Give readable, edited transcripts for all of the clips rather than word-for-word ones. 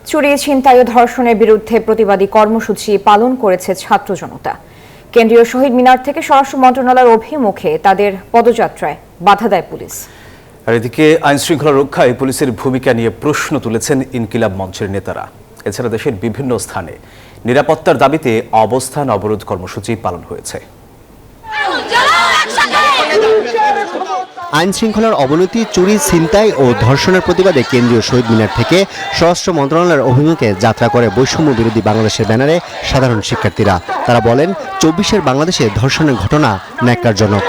চুরি, ছিনতাই ও ধর্ষণের বিরুদ্ধে প্রতিবাদী কর্মসূচি পালন করেছে ছাত্র জনতা। কেন্দ্রীয় শহীদ মিনার থেকে স্বরাষ্ট্র মন্ত্রণালয়ের অভিমুখে তাদের পদযাত্রায় বাধা দেয় পুলিশ। আর এদিকে আইন শৃঙ্খলা রক্ষায় পুলিশের ভূমিকা নিয়ে প্রশ্ন তুলেছেন ইনকিলাব মঞ্চের নেতারা। এছাড়া দেশের বিভিন্ন স্থানে নিরাপত্তার দাবিতে অবস্থান অবরোধ কর্মসূচি পালন হয়েছে। আইন শৃঙ্খলার অবনতি, চুরি, ছিনতাই ও ধর্ষণের প্রতিবাদে কেন্দ্রীয় শহীদ মিনার থেকে স্বরাষ্ট্র মন্ত্রণালয়ের অভিমুখে যাত্রা করে বৈষম্য বিরোধী বাংলাদেশের ব্যানারে সাধারণ শিক্ষার্থীরা। তারা বলেন, ২৪-এর বাংলাদেশে ধর্ষণের ঘটনা ন্যাক্কারজনক।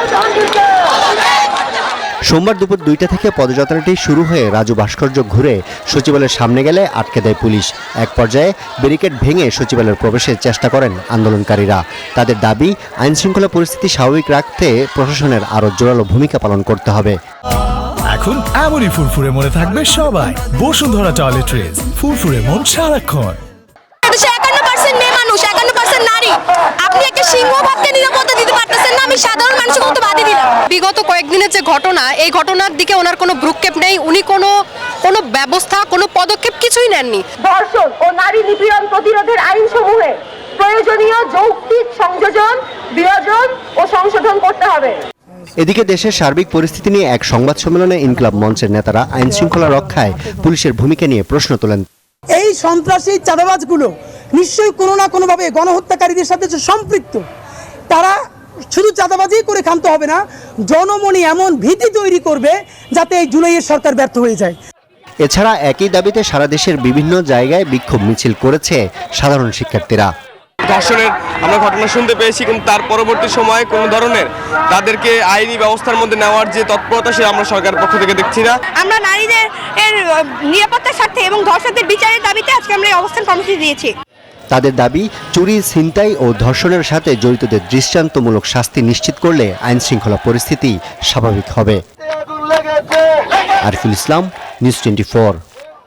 সোমবার দুপুর ২টা থেকে পদযাত্রাটি শুরু হয়ে রাজু ভাস্কর্য ঘুরে সচিবালয়ের সামনে গেলে আটকে দেয় পুলিশ। এক পর্যায়ে ব্যারিকেড ভেঙে সচিবালয়ের প্রবেশের চেষ্টা করেন আন্দোলনকারীরা। তাদের দাবি, আইন শৃঙ্খলা পরিস্থিতি স্বাভাবিক রাখতে প্রশাসনের আরও জোরালো ভূমিকা পালন করতে হবে। এখন এমনই ফুরফুরে মনে থাকবে সবাই। বসুন্ধরা টয়লেট্রিজ, ফুরফুরে মন সারাক্ষণ। 51% মেয়ে মানুষ, 51% নারী। আপনি একটা সিংহভাগকে নিরাপত্তা দিতে পারতেছেন না, আমি সাধারণ মানুষকে কত বাধা দিলাম। বিগত কয়েকদিনের যে ঘটনা, এই ঘটনার দিকে ওনার কোনো ভ্রুক্ষেপ নেই। উনি কোনো ব্যবস্থা, কোনো পদক্ষেপ কিছুই নেননি। ধর্ষণ ও নারী নিপীড়ন প্রতিরোধের আইনসমূহে প্রয়োজনীয় যৌক্তিক সংযোজন, বিয়োজন ও সংশোধন করতে হবে। এদিকে দেশের সার্বিক পরিস্থিতি নিয়ে এক সংবাদ সম্মেলনে ইনকিলাব মঞ্চের নেতারা আইন শৃঙ্খলা রক্ষায় পুলিশের ভূমিকা নিয়ে প্রশ্ন তোলেন। এই সন্ত্রাসী চাঁদাবাজগুলো নিশ্চয়ই কোনো না কোনোভাবে গণহত্যাকারীদের সাথে সম্পৃক্ত। তারা শুধু চাঁদাবাজি করে ক্ষান্ত হবে না, জনমনে এমন ভীতি তৈরি করবে যাতে এই জুলাইয়ের সরকার ব্যর্থ হয়ে যায়। এছাড়া একই দাবিতে সারা দেশের বিভিন্ন জায়গায় বিক্ষোভ মিছিল করেছে সাধারণ শিক্ষার্থীরা। ধর্ষণের আমরা ঘটনা শুনতে পেয়েছি, কিন্তু তার পরবর্তী সময়ে কোনো ধরনের তাদেরকে আইনি ব্যবস্থার মধ্যে নেওয়ার যে তৎপরতা, সে আমরা সরকারের পক্ষ থেকে দেখছি না। আমরা নারীদের নিরাপত্তার স্বার্থে এবং ধর্ষকদের বিচারের দাবিতে আজকে আমরা এই অবস্থান কর্মসূচি দিয়েছি। তাদের দাবি, চুরি, ছিনতাই ও ধর্ষণের সাথে জড়িতদের দৃষ্টান্তমূলক শাস্তি নিশ্চিত করলে আইন শৃঙ্খলা পরিস্থিতি স্বাভাবিক হবে। আরিফুল ইসলাম, নিউজ 24।